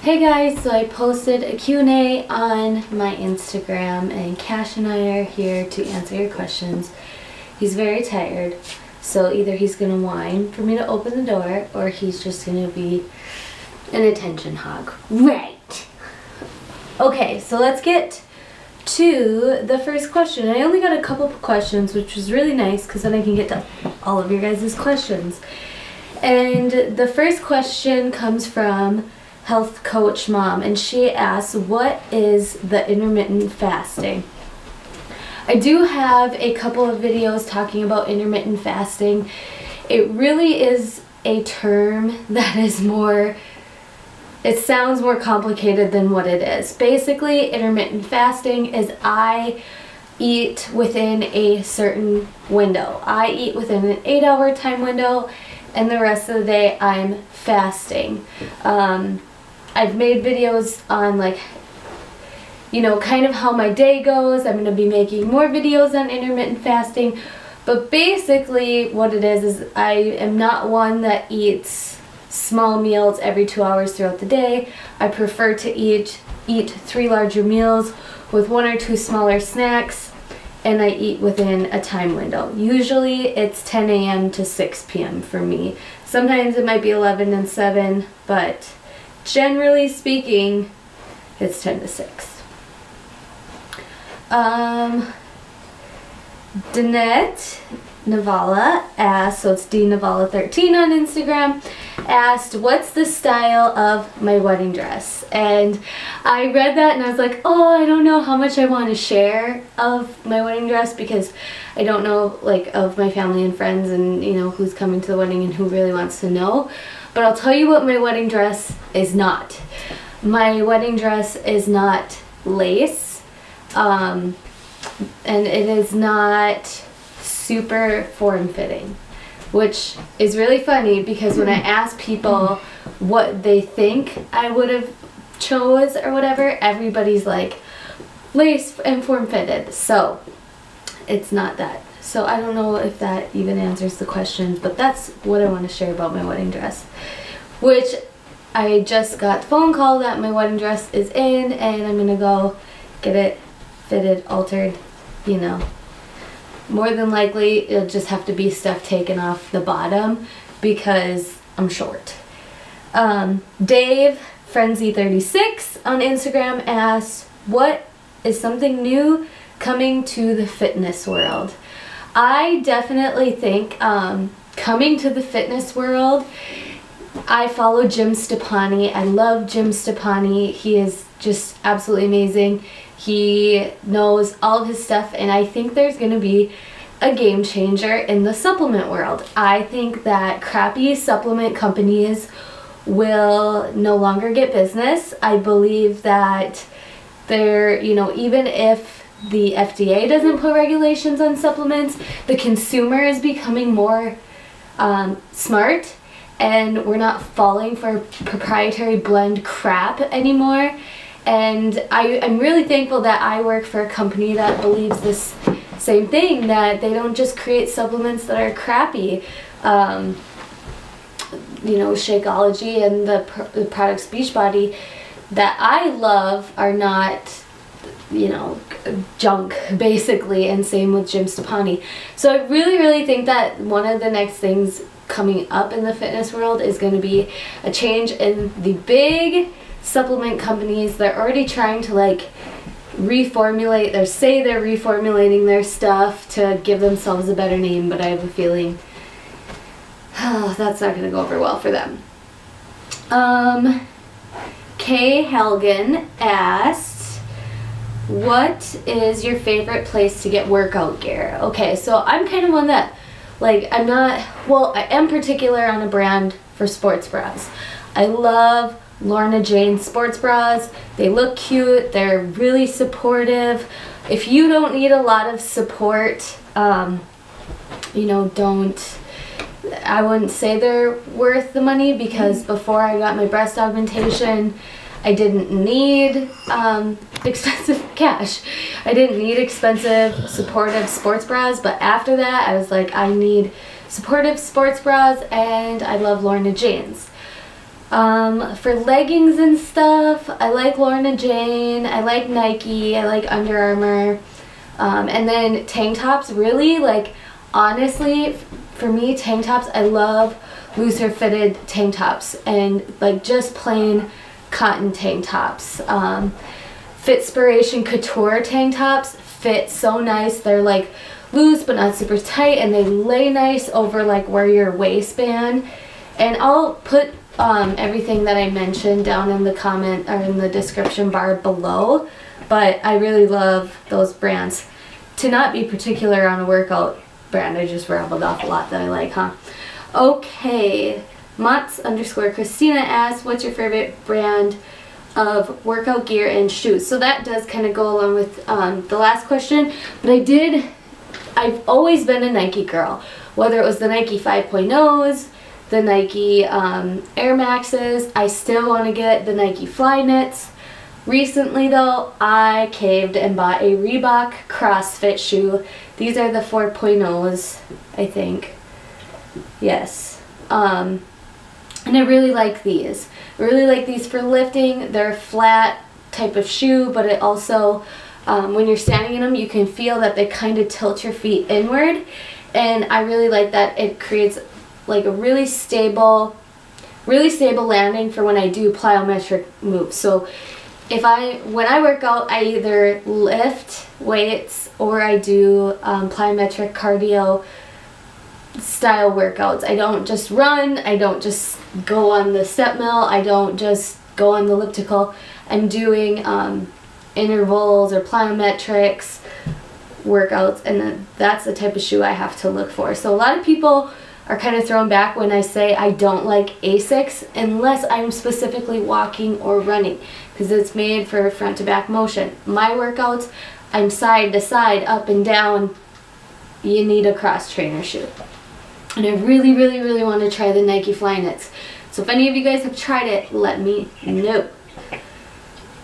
Hey guys, so I posted a Q&A on my Instagram and Cash and I are here to answer your questions. He's very tired, so either he's going to whine for me to open the door or he's just going to be an attention hog. Right! Okay, so let's get to the first question. I only got a couple of questions, which was really nice because then I can get to all of your guys' questions. And the first question comes from Health Coach Mom, and she asks, what is the intermittent fasting? I do have a couple of videos talking about intermittent fasting. It really is a term that is it sounds more complicated than what it is. Basically, intermittent fasting is I eat within a certain window. I eat within an 8-hour time window, and the rest of the day I'm fasting. I've made videos on kind of how my day goes. I'm going to be making more videos on intermittent fasting. But basically what it is I am not one that eats small meals every 2 hours throughout the day. I prefer to eat 3 larger meals with 1 or 2 smaller snacks, and I eat within a time window. Usually it's 10 a.m. to 6 p.m. for me. Sometimes it might be 11 and 7, but generally speaking, it's 10 to 6. Danette Navala asked, so it's dnavala13 on Instagram, asked, what's the style of my wedding dress? And I read that and I was like, oh, I don't know how much I want to share of my wedding dress because I don't know of my family and friends and who's coming to the wedding and who really wants to know. But I'll tell you what my wedding dress is not. My wedding dress is not lace, and it is not super form-fitting, which is really funny because when I ask people what they think I would have chose or whatever, everybody's like lace and form-fitted. So it's not that. So I don't know if that even answers the question, but that's what I want to share about my wedding dress, which I just got the phone call that my wedding dress is in, and I'm gonna go get it fitted, altered, More than likely it'll just have to be stuff taken off the bottom because I'm short. Dave Frenzy36 on Instagram asks, what is something new coming to the fitness world? I definitely think coming to the fitness world, I follow Jim Stepani. I love Jim Stepani. He is just absolutely amazing. He knows all of his stuff, and I think there's going to be a game changer in the supplement world. I think that crappy supplement companies will no longer get business. I believe that even if the FDA doesn't put regulations on supplements, the consumer is becoming more smart, and we're not falling for proprietary blend crap anymore. And I'm really thankful that I work for a company that believes this same thing, that they don't just create supplements that are crappy. Shakeology and the products Beachbody that I love are not junk, basically, and same with Jim Stepani. So I really think that one of the next things coming up in the fitness world is going to be a change in the big supplement companies. They're already trying to reformulate, they're reformulating their stuff to give themselves a better name, but I have a feeling that's not going to go over well for them. Kay Helgen asked, what is your favorite place to get workout gear? Okay, so I'm kind of one that, I am particular on a brand for sports bras. I love Lorna Jane sports bras. They look cute, they're really supportive. If you don't need a lot of support, I wouldn't say they're worth the money, because before I got my breast augmentation, I didn't need expensive cash. I didn't need expensive supportive sports bras, but after that I was like, I need supportive sports bras, and I love Lorna Jane's. For leggings and stuff, I like Lorna Jane, I like Nike, I like Under Armour. And then tank tops, really, like, honestly, for me, tank tops, I love looser fitted tank tops and like just plain cotton tank tops. Fitspiration Couture tank tops fit so nice. They're like loose but not super tight, and they lay nice over like where your waistband. And I'll put everything that I mentioned down in the comment or in the description bar below, but I really love those brands. To not be particular on a workout brand, I just rambled off a lot that I like, huh? Okay, Mots_Christina asks, what's your favorite brand of workout gear and shoes? So that does kind of go along with the last question, but I've always been a Nike girl, whether it was the Nike 5.0s, the Nike Air Maxes. I still want to get the Nike Flyknits. Recently though, I caved and bought a Reebok CrossFit shoe. These are the 4.0s, I think. Yes. And I really like these. I really like these for lifting. They're a flat type of shoe, but it also, when you're standing in them, you can feel that they kind of tilt your feet inward. And I really like that. It creates like a really stable landing for when I do plyometric moves. So when I work out, I either lift weights or I do plyometric cardio style workouts. I don't just run, I don't just go on the step mill, I don't just go on the elliptical. I'm doing intervals or plyometrics workouts, and that's the type of shoe I have to look for. So a lot of people are kind of thrown back when I say I don't like Asics unless I'm specifically walking or running, because it's made for front to back motion. My workouts, I'm side to side, up and down. You need a cross trainer shoe. And I really, really, really want to try the Nike Flyknits. So if any of you guys have tried it, let me know.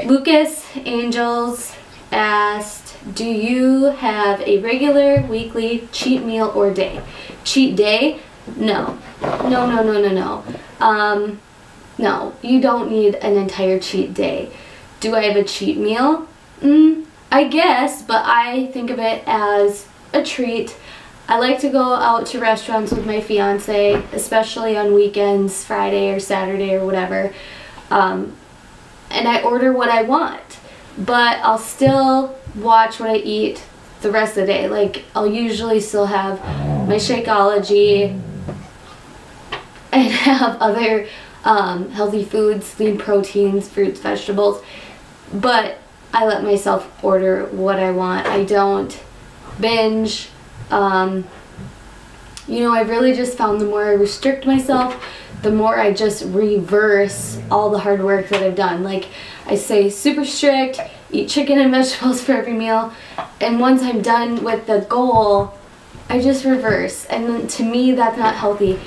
Lucas Angels asked, do you have a regular, weekly, cheat meal or day? Cheat day? No. No, no, no, no, no. No, you don't need an entire cheat day. Do I have a cheat meal? I guess, but I think of it as a treat. I like to go out to restaurants with my fiance, especially on weekends, Friday or Saturday or whatever, and I order what I want, but I'll still watch what I eat the rest of the day. Like, I'll usually still have my Shakeology and have other healthy foods, lean proteins, fruits, vegetables, but I let myself order what I want. I don't binge. You know, I've really just found the more I restrict myself, the more I just reverse all the hard work that I've done. Like, I say super strict, eat chicken and vegetables for every meal, and once I'm done with the goal, I just reverse. And to me, that's not healthy.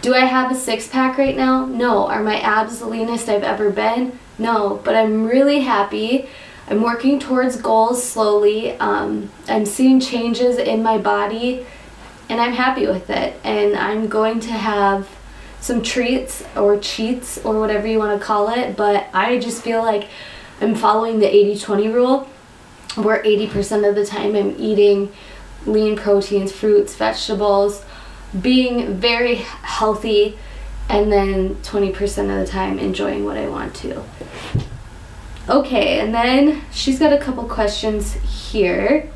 Do I have a six-pack right now? No. Are my abs the leanest I've ever been? No. But I'm really happy. I'm working towards goals slowly. I'm seeing changes in my body, and I'm happy with it. And I'm going to have some treats or cheats or whatever you want to call it, but I just feel like I'm following the 80-20 rule, where 80% of the time I'm eating lean proteins, fruits, vegetables, being very healthy, and then 20% of the time enjoying what I want to. Okay, and then she's got a couple questions here.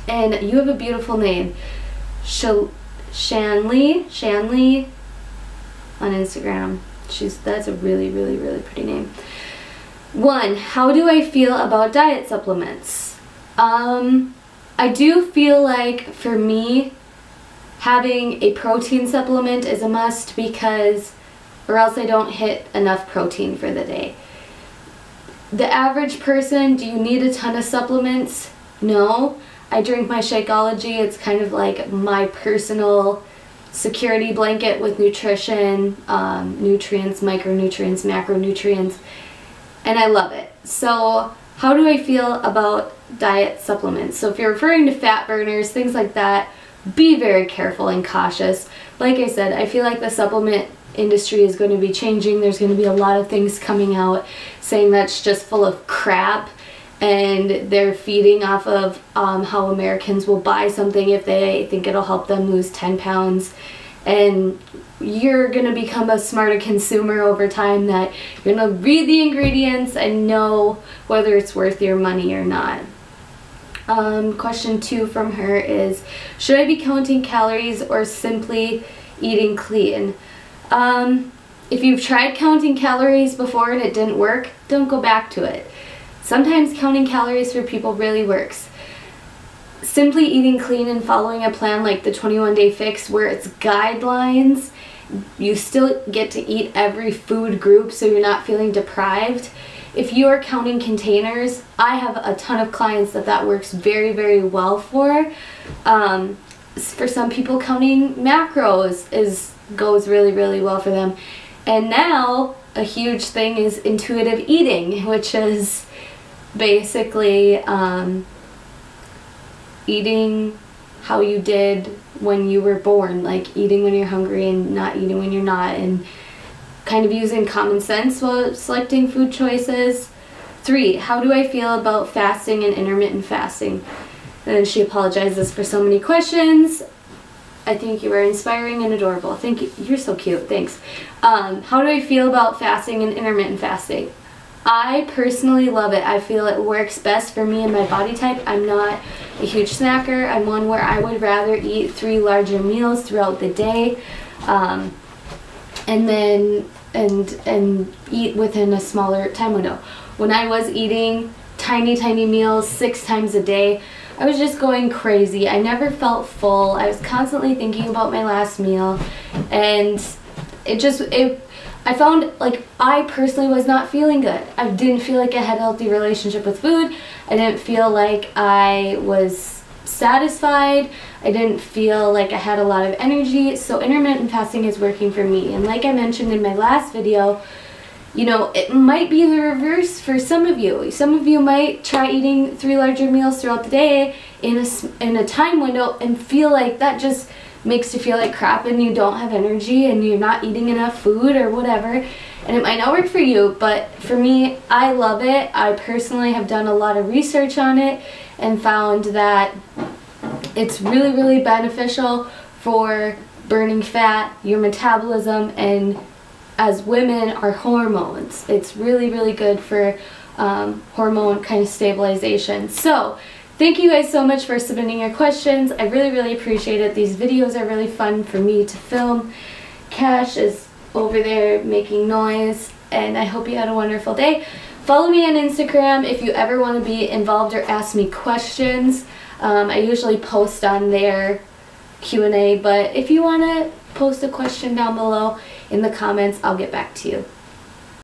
And you have a beautiful name. Shanley on Instagram. That's a really, really, really pretty name. 1, how do I feel about diet supplements? I do feel like, for me, having a protein supplement is a must, because or else I don't hit enough protein for the day. The average person, do you need a ton of supplements? No. I drink my Shakeology. It's kind of like my personal security blanket with nutrition, nutrients, micronutrients, macronutrients, and I love it. So how do I feel about diet supplements? So if you're referring to fat burners, things like that, be very careful and cautious. Like I said, I feel like the supplement industry is going to be changing. There's going to be a lot of things coming out saying that's just full of crap, and they're feeding off of how Americans will buy something if they think it'll help them lose 10 pounds. And you're going to become a smarter consumer over time, that you're going to read the ingredients and know whether it's worth your money or not. Question 2 from her is, should I be counting calories or simply eating clean? If you've tried counting calories before and it didn't work, don't go back to it. Sometimes counting calories for people really works. Simply eating clean and following a plan like the 21-day fix, where it's guidelines, you still get to eat every food group so you're not feeling deprived. If you are counting containers, I have a ton of clients that works very, very well for. For some people, counting macros goes really, really well for them. And now a huge thing is intuitive eating, which is basically eating how you did when you were born, like eating when you're hungry and not eating when you're not, and kind of using common sense while selecting food choices. 3, how do I feel about fasting and intermittent fasting? And she apologizes for so many questions. I think you are inspiring and adorable. Thank you. You're so cute. Thanks. How do I feel about fasting and intermittent fasting? I personally love it. I feel it works best for me and my body type. I'm not a huge snacker. I'm one where I would rather eat 3 larger meals throughout the day, and eat within a smaller time window. When I was eating tiny meals 6 times a day, I was just going crazy. I never felt full. I was constantly thinking about my last meal, and I found, like, I personally was not feeling good. I didn't feel like I had a healthy relationship with food. I didn't feel like I was satisfied. I didn't feel like I had a lot of energy. So intermittent fasting is working for me. And like I mentioned in my last video, you know, it might be the reverse for some of you. Some of you might try eating 3 larger meals throughout the day in a time window and feel like that just makes you feel like crap and you don't have energy and you're not eating enough food or whatever, and it might not work for you. But for me, I love it. I personally have done a lot of research on it and found that it's really, really beneficial for burning fat, your metabolism, and as women, our hormones. It's really, really good for hormone kind of stabilization. So thank you guys so much for submitting your questions. I really, really appreciate it. These videos are really fun for me to film. Cash is over there making noise, and I hope you had a wonderful day. Follow me on Instagram if you ever want to be involved or ask me questions. I usually post on their Q&A, but if you want to post a question down below in the comments, I'll get back to you.